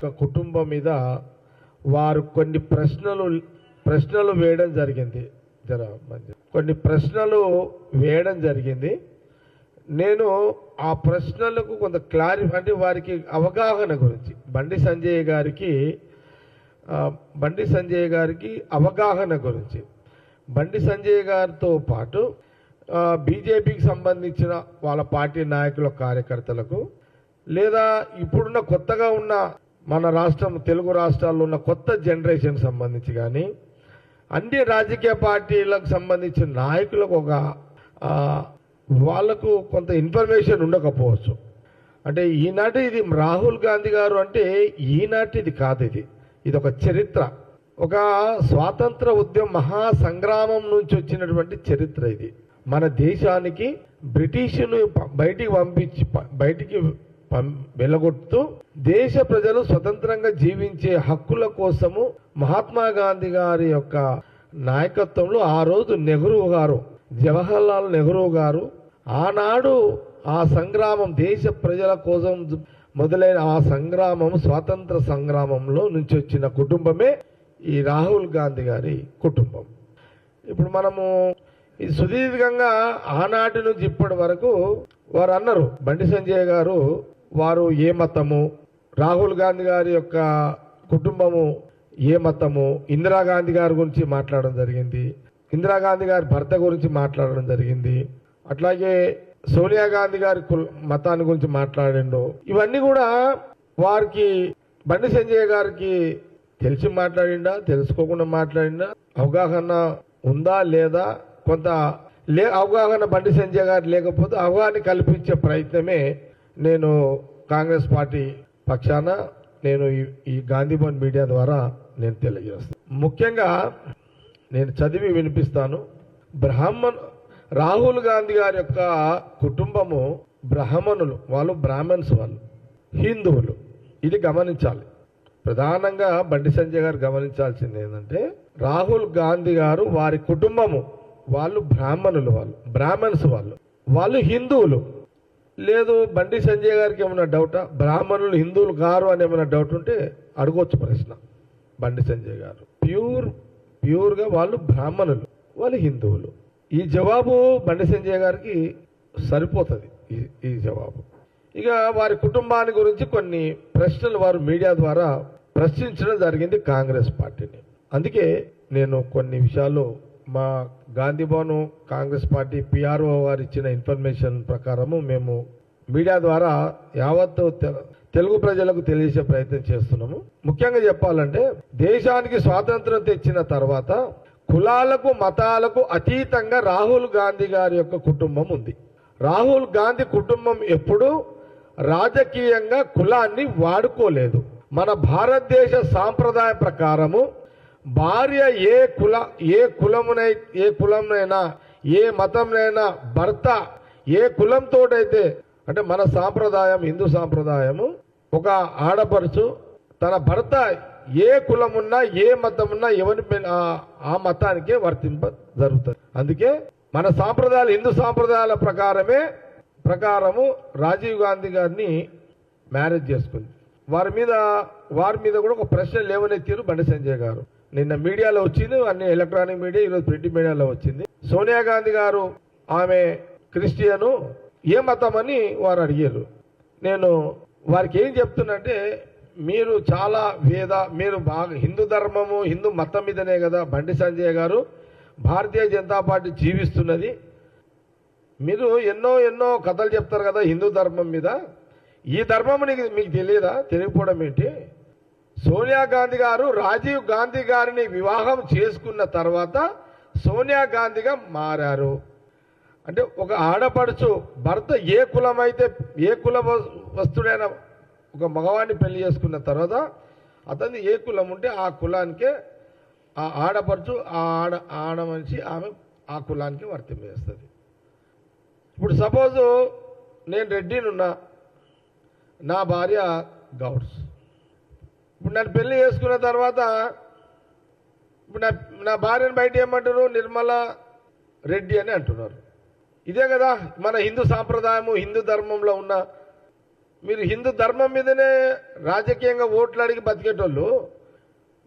యొక్క కుటుంబం మీద వారు కొన్ని ప్రశ్నలు వేయడం జరిగింది. కొన్ని ప్రశ్నలు వేయడం జరిగింది. నేను ఆ ప్రశ్నలకు కొంత క్లారిఫై, అంటే వారికి అవగాహన గురించి బండి సంజయ్ గారికి అవగాహన గురించి, బండి సంజయ్ గారితో పాటు బీజేపీకి సంబంధించిన వాళ్ళ పార్టీ నాయకుల కార్యకర్తలకు, లేదా ఇప్పుడున్న కొత్తగా ఉన్న మన రాష్ట్రం తెలుగు రాష్ట్రాల్లో ఉన్న కొత్త జనరేషన్ సంబంధించి కానీ అన్ని రాజకీయ పార్టీలకు సంబంధించిన నాయకులకు వాళ్లకు కొంత ఇన్ఫర్మేషన్ ఉండకపోవచ్చు. అంటే ఈనాటి ఇది రాహుల్ గాంధీ గారు అంటే ఈనాటిది కాదు, ఇది ఒక చరిత్ర, ఒక స్వాతంత్ర ఉద్యమ మహాసంగ్రామం నుంచి వచ్చినటువంటి చరిత్ర. ఇది మన దేశానికి బ్రిటిష్ను బయటికి వెళ్ళగొడుతూ దేశ ప్రజలు స్వతంత్రంగా జీవించే హక్కుల కోసము మహాత్మా గాంధీ గారి యొక్క నాయకత్వంలో ఆ రోజు నెహ్రూ గారు, జవహర్లాల్ నెహ్రూ గారు ఆనాడు ఆ సంగ్రామం, దేశ ప్రజల కోసం మొదలైన ఆ సంగ్రామం, స్వాతంత్ర సంగ్రామంలో నుంచి వచ్చిన కుటుంబమే ఈ రాహుల్ గాంధీ గారి కుటుంబం. ఇప్పుడు మనము ఇది సుదీర్ఘంగా ఆనాటి నుంచి ఇప్పటి వరకు వారు అన్నారు, బండి సంజయ్ గారు వారు ఏ మతము, రాహుల్ గాంధీ గారి యొక్క కుటుంబము ఏ మతము, ఇందిరాగాంధీ గారి గురించి మాట్లాడడం జరిగింది, ఇందిరాగాంధీ గారి భర్త గురించి మాట్లాడడం జరిగింది, అట్లాగే సోనియా గాంధీ గారి మతాన్ని గురించి మాట్లాడిండు. ఇవన్నీ కూడా వారికి బండి సంజయ్ గారికి తెలిసి మాట్లాడిండా, తెలుసుకోకుండా మాట్లాడిండా, అవగాహన ఉందా లేదా, కొంత అవగాహన బండి సంజయ్ గారు లేకపోతే అవగాహన కల్పించే ప్రయత్నమే నేను కాంగ్రెస్ పార్టీ పక్షాన నేను ఈ గాంధీ భవన్ మీడియా ద్వారా నేను తెలియజేస్తాను. ముఖ్యంగా నేను చదివి వినిపిస్తాను. రాహుల్ గాంధీ గారి యొక్క కుటుంబము బ్రాహ్మణులు, వాళ్ళు బ్రాహ్మణ్స్, వాళ్ళు హిందువులు. ఇది గమనించాలి. ప్రధానంగా బండి సంజయ్ గారు గమనించాల్సింది ఏంటంటే రాహుల్ గాంధీ గారు వారి కుటుంబము వాళ్ళు బ్రాహ్మణులు, బ్రాహ్మణ్స్, వాళ్ళు హిందువులు. లేదు బండి సంజయ్ గారికి ఏమైనా డౌటా, బ్రాహ్మణులు హిందువులు గారు అని ఏమైనా డౌట్ ఉంటే అడగొచ్చు ప్రశ్న. బండి సంజయ్ గారు ప్యూర్గా వాళ్ళు బ్రాహ్మణులు, వాళ్ళు హిందువులు. ఈ జవాబు బండి సంజయ్ గారికి సరిపోతుంది. ఈ జవాబు. ఇక వారి కుటుంబాన్ని గురించి కొన్ని ప్రశ్నలు వారు మీడియా ద్వారా ప్రశ్నించడం జరిగింది కాంగ్రెస్ పార్టీని. అందుకే నేను కొన్ని విషయాలు మా గాంధీ భవన్ కాంగ్రెస్ పార్టీ పిఆర్ఓ వారు ఇచ్చిన ఇన్ఫర్మేషన్ ప్రకారము మేము మీడియా ద్వారా యావత్ తెలుగు ప్రజలకు తెలియజేసే ప్రయత్నం చేస్తున్నాము. ముఖ్యంగా చెప్పాలంటే దేశానికి స్వాతంత్రం తెచ్చిన తర్వాత కులాలకు మతాలకు అతీతంగా రాహుల్ గాంధీ గారి యొక్క కుటుంబం ఉంది. రాహుల్ గాంధీ కుటుంబం ఎప్పుడూ రాజకీయంగా కులాన్ని వాడుకోలేదు. మన భారతదేశ సాంప్రదాయం ప్రకారము భార్య ఏ కులంనైనా ఏ మతంనైనా భర్త ఏ కులంతోటైతే, అంటే మన సాంప్రదాయం హిందూ సాంప్రదాయము, ఒక ఆడపడుచు తన భర్త ఏ కులమున్నా ఏ మతమున్నా ఎవరి ఆ మతానికే వర్తింప జరుగుతుంది. అందుకే మన సాంప్రదాయాలు హిందూ సాంప్రదాయాల ప్రకారము రాజీవ్ గాంధీ గారిని మ్యారేజ్ చేసుకుంది. వారి మీద కూడా ఒక ప్రశ్న లేవనెత్తారు బండి సంజయ్ గారు. నిన్న మీడియాలో వచ్చింది, అన్ని ఎలక్ట్రానిక్ మీడియా, ఈరోజు ప్రింట్ మీడియాలో వచ్చింది. సోనియా గాంధీ గారు ఆమె క్రిస్టియను, ఏ మతం అని వారు అడిగారు. నేను వారికి ఏం చెప్తున్నంటే, మీరు చాలా మీరు బాగా హిందూ ధర్మము హిందూ మతం మీదనే కదా బండి సంజయ్ గారు భారతీయ జనతా పార్టీ జీవిస్తున్నది. మీరు ఎన్నో కథలు చెప్తారు కదా హిందూ ధర్మం మీద. ఈ ధర్మం మీకు తెలియదా? తెలియకపోవడం ఏంటి? సోనియా గాంధీ గారు రాజీవ్ గాంధీ గారిని వివాహం చేసుకున్న తర్వాత సోనియా గాంధీగా మారారు. అంటే ఒక ఆడపడుచు భర్త ఏ కుల వస్తుడైన ఒక మగవాడిని పెళ్లి చేసుకున్న తర్వాత అతన్ని ఏ కులం ఉంటే ఆ కులానికే ఆ ఆడపడుచు ఆడ మనిషి ఆమె ఆ కులానికి వర్తింపజేస్తుంది. ఇప్పుడు సపోజు నేను రెడ్డినున్నా, నా భార్య గౌడ్స్. ఇప్పుడు నన్ను పెళ్లి చేసుకున్న తర్వాత ఇప్పుడు నా భార్యను బయట ఏమంటారు? నిర్మల రెడ్డి అని అంటున్నారు. ఇదే కదా మన హిందూ సాంప్రదాయము హిందూ ధర్మంలో ఉన్న. మీరు హిందూ ధర్మం మీదనే రాజకీయంగా ఓట్లు అడిగి బతికేటోళ్ళు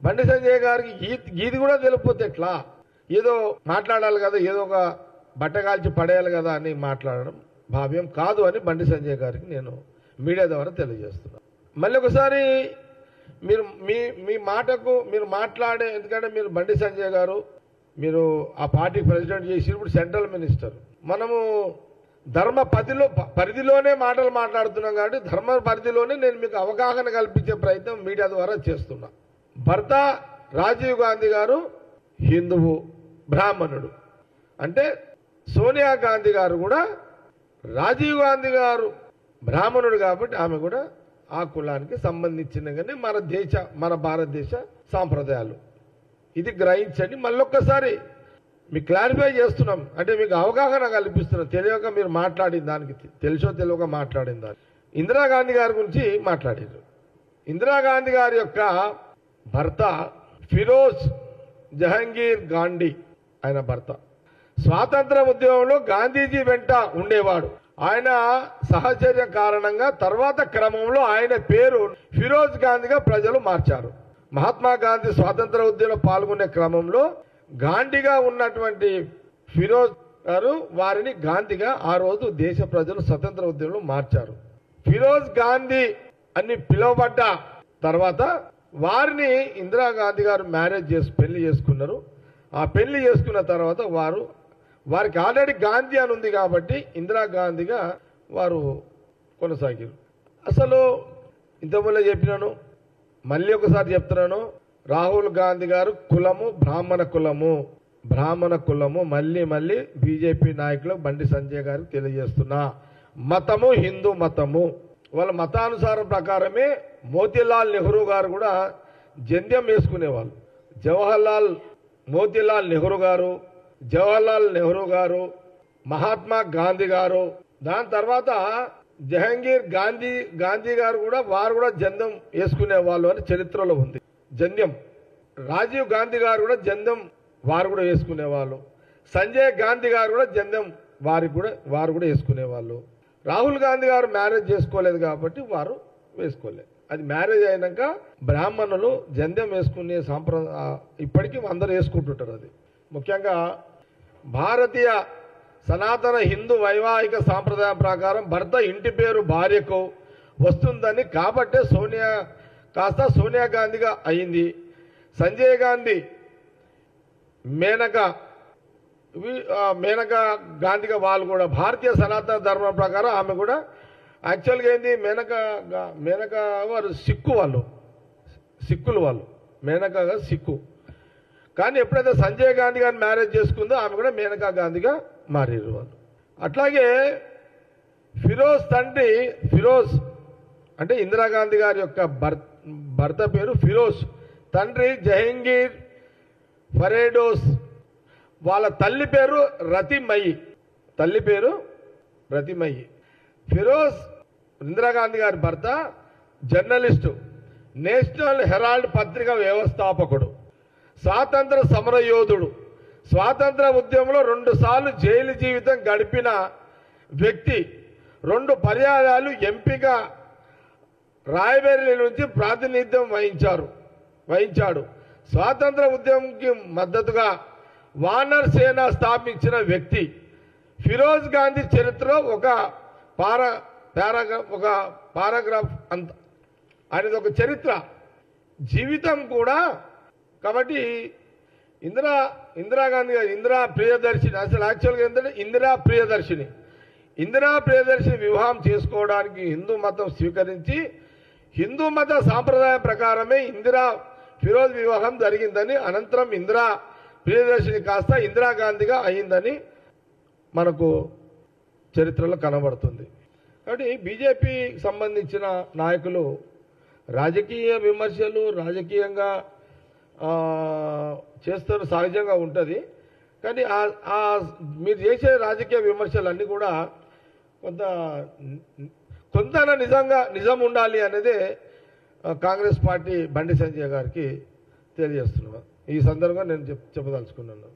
బండి సంజయ్ గారికి గీది కూడా తెలియకపోతే ఎట్లా? ఏదో మాట్లాడాలి కదా, ఏదో ఒక బట్టగాల్చి పడేయాలి కదా అని మాట్లాడడం భావ్యం కాదు అని బండి సంజయ్ గారికి నేను మీడియా ద్వారా తెలియజేస్తున్నాను. మళ్ళీ ఒకసారి మీరు మీ మాటకు మీరు మాట్లాడే, ఎందుకంటే మీరు బండి సంజయ్ గారు మీరు ఆ పార్టీ ప్రెసిడెంట్ చేసి ఇప్పుడు సెంట్రల్ మినిస్టర్, మనము ధర్మ పరిధిలోనే మాటలు మాట్లాడుతున్నాం కాబట్టి ధర్మ పరిధిలోనే నేను మీకు అవగాహన కల్పించే ప్రయత్నం మీడియా ద్వారా చేస్తున్నా. భర్త రాజీవ్ గాంధీ గారు హిందువు బ్రాహ్మణుడు, అంటే సోనియా గాంధీ గారు కూడా రాజీవ్ గాంధీ గారు బ్రాహ్మణుడు కాబట్టి ఆమె కూడా ఆ కులానికి సంబంధించిన కానీ మన భారతదేశ సాంప్రదాయాలు ఇది గ్రహించండి. మళ్ళొక్కసారి మీకు క్లారిఫై చేస్తున్నాం, అంటే మీకు అవగాహన కల్పిస్తున్నాం. తెలియక మీరు మాట్లాడిన దానికి, తెలుసో తెలియక మాట్లాడిన దానికి. ఇందిరాగాంధీ గారి గురించి మాట్లాడారు. ఇందిరాగాంధీ గారి యొక్క భర్త ఫిరోజ్ జహంగీర్ గాంధీ, ఆయన భర్త స్వాతంత్ర ఉద్యమంలో గాంధీజీ వెంట ఉండేవాడు. ఆయన సహచర్యం కారణంగా తర్వాత క్రమంలో ఆయన పేరు ఫిరోజ్ గాంధీగా ప్రజలు మార్చారు. మహాత్మా గాంధీ స్వాతంత్ర ఉద్యమంలో పాల్గొనే క్రమంలో గాంధీగా ఉన్నటువంటి ఫిరోజ్ గారు వారిని గాంధీగా ఆ రోజు దేశ ప్రజలు స్వతంత్ర ఉద్యమంలో మార్చారు. ఫిరోజ్ గాంధీ అని పిలువబడ్డ తర్వాత వారిని ఇందిరాగాంధీ గారు పెళ్లి చేసుకున్నారు. ఆ పెళ్లి చేసుకున్న తర్వాత వారికి ఆల్రెడీ గాంధీ అని ఉంది కాబట్టి ఇందిరాగాంధీగా వారు కొనసాగారు. అసలు ఇంతకుముందే చెప్పినాను, మళ్ళీ ఒకసారి చెప్తున్నాను, రాహుల్ గాంధీ గారు కులము బ్రాహ్మణ కులము మళ్ళీ బీజేపీ నాయకులు బండి సంజయ్ గారికి తెలియజేస్తున్నా. మతము హిందూ మతము, వాళ్ళ మతానుసారం ప్రకారమే మోతీలాల్ నెహ్రూ గారు కూడా జంధ్యం వేసుకునేవాళ్ళు. మోతీలాల్ నెహ్రూ గారు మహాత్మా గాంధీ గారు, దాని తర్వాత జహంగీర్ గాంధీ గారు కూడా వారు కూడా జంధ్యం వేసుకునే వాళ్ళు అని చరిత్రలో ఉంది. జంధ్యం రాజీవ్ గాంధీ గారు కూడా జంధ్యం వారు కూడా వేసుకునేవాళ్ళు. సంజయ్ గాంధీ గారు కూడా జంధ్యం వారు కూడా వేసుకునేవాళ్ళు. రాహుల్ గాంధీ గారు మ్యారేజ్ చేసుకోలేదు కాబట్టి వారు వేసుకోలేదు. అది మ్యారేజ్ అయినాక బ్రాహ్మణులు జంధ్యం వేసుకునే సాంప్రదాయం ఇప్పటికీ అందరూ వేసుకుంటుంటారు. అది ముఖ్యంగా భారతీయ సనాతన హిందూ వైవాహిక సాంప్రదాయం ప్రకారం భర్త ఇంటి పేరు భార్యకు వస్తుందని కాబట్టే సోనియా గాంధీగా అయింది. సంజయ్ గాంధీ మేనకా గాంధీగా వాళ్ళు కూడా భారతీయ సనాతన ధర్మం ప్రకారం ఆమె కూడా యాక్చువల్గా ఏంది మేనకా వారు సిక్కులు వాళ్ళు మేనకాగా సిక్కు. కానీ ఎప్పుడైతే సంజయ్ గాంధీ గారిని మ్యారేజ్ చేసుకుందో ఆమె కూడా మేనకా గాంధీగా మారారు వాళ్ళు. అట్లాగే ఫిరోజ్ అంటే ఇందిరాగాంధీ గారి యొక్క భర్త పేరు ఫిరోజ్, తండ్రి జహంగీర్ ఫరేడోస్, వాళ్ళ తల్లి పేరు రతిమయ్యి. ఫిరోజ్ ఇందిరాగాంధీ గారి భర్త జర్నలిస్టు, నేషనల్ హెరాల్డ్ పత్రిక వ్యవస్థాపకుడు, స్వాతంత్ర సమరయోధుడు, స్వాతంత్ర ఉద్యమంలో 2 సార్లు జైలు జీవితం గడిపిన వ్యక్తి, 2 పర్యాయాలు ఎంపీగా రాయబరేలీ నుంచి ప్రాతినిధ్యం వహించాడు. స్వాతంత్ర ఉద్యమంకి మద్దతుగా వానర్ సేన స్థాపించిన వ్యక్తి. ఫిరోజ్ గాంధీ చరిత్రలో ఒక పారాగ్రాఫ్ అంత అనేది ఒక చరిత్ర జీవితం కూడా. కాబట్టి ఇందిరాగాంధీ గారు ఇందిరా ప్రియదర్శిని, అసలు యాక్చువల్గా ఏంటంటే ఇందిరా ప్రియదర్శిని వివాహం చేసుకోవడానికి హిందూ మతం స్వీకరించి హిందూ మత సాంప్రదాయం ప్రకారమే ఫిరోజ్ వివాహం జరిగిందని, అనంతరం ఇందిరా ప్రియదర్శిని కాస్త ఇందిరాగాంధీగా అయిందని మనకు చరిత్రలో కనబడుతుంది. కాబట్టి బీజేపీకి సంబంధించిన నాయకులు రాజకీయ విమర్శలు రాజకీయంగా చేస్తారు, సహజంగా ఉంటుంది. కానీ మీరు చేసే రాజకీయ విమర్శలన్నీ కూడా కొంత నిజం ఉండాలి అనేదే కాంగ్రెస్ పార్టీ బండి సంజయ్ గారికి తెలియజేస్తున్నాను. ఈ సందర్భంగా నేను చెప్పదలుచుకున్నాను.